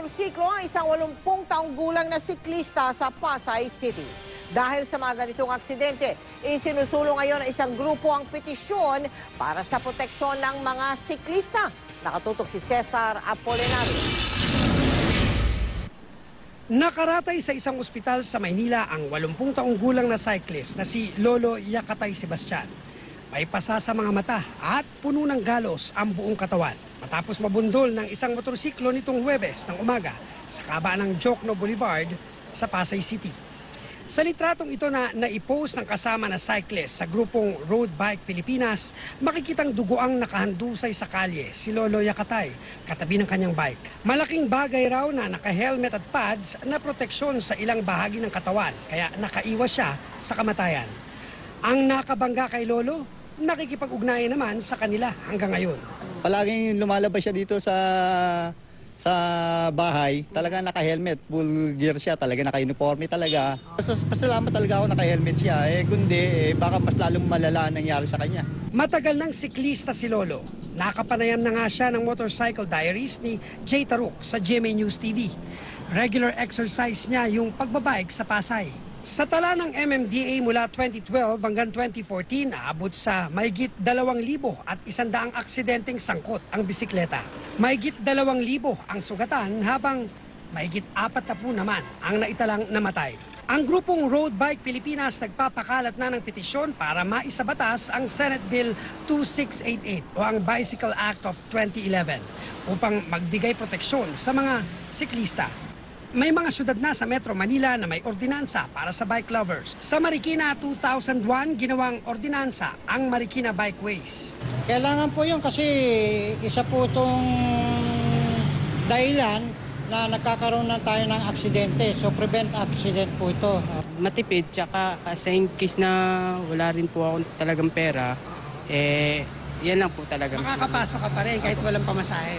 motorsiklo ang isang 80 taong gulang na siklista sa Pasay City. Dahil sa mga ganitong aksidente, isinusulong ngayon ng isang grupo ang petisyon para sa proteksyon ng mga siklista. Nakatutok si Cesar Apolinario. Nakaratay sa isang ospital sa Maynila ang 80 taong gulang na cyclist na si Lolo Yakatay Sebastian. May pasa sa mga mata at puno ng galos ang buong katawan. Matapos mabundol ng isang motorsiklo nitong Huwebes ng umaga sa kabaan ng Jokno Boulevard sa Pasay City. Sa litratong ito na naipost ng kasama na cyclist sa grupong Road Bike Pilipinas, makikitang dugoang nakahandusay sa kalye si Lolo Yakatay, katabi ng kanyang bike. Malaking bagay raw na naka-helmet at pads na proteksyon sa ilang bahagi ng katawan, kaya nakaiwas siya sa kamatayan. Ang nakabangga kay Lolo, nakikipag-ugnayan naman sa kanila hanggang ngayon. Palaging lumalabas siya dito sa bahay, talaga naka-helmet, full gear siya, talaga naka-uniforme talaga. Pasalamat talaga ako naka-helmet siya, kundi baka mas lalong malala ang nangyari sa kanya. Matagal ng siklista si Lolo. Nakapanayam na nga siya ng Motorcycle Diaries ni Jay Taruk sa GMA News TV. Regular exercise niya yung pagbabike sa Pasay. Sa tala ng MMDA mula 2012 hanggang 2014, naabot sa mahigit 2,000 at 100 aksidenteng sangkot ang bisikleta. Mahigit 2,000 ang sugatan habang mahigit 40 naman ang naitalang namatay. Ang grupong Road Bike Pilipinas nagpapakalat na ng petisyon para maisabatas ang Senate Bill 2688 o ang Bicycle Act of 2011 upang magbigay proteksyon sa mga siklista. May mga syudad na sa Metro Manila na may ordinansa para sa bike lovers. Sa Marikina 2001, ginawang ordinansa ang Marikina Bikeways. Kailangan po yun kasi isa po itong dahilan na nagkakaroon na tayo ng aksidente. So prevent accident po ito. Matipid, tsaka sa case na wala rin po ako talagang pera, yan lang po talaga. Makakapasok ka pa rin kahit walang pamasahe.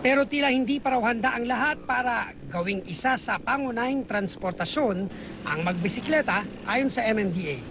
Pero tila hindi pa raw handa ang lahat para gawing isa sa pangunahing transportasyon ang magbisikleta ayon sa MMDA.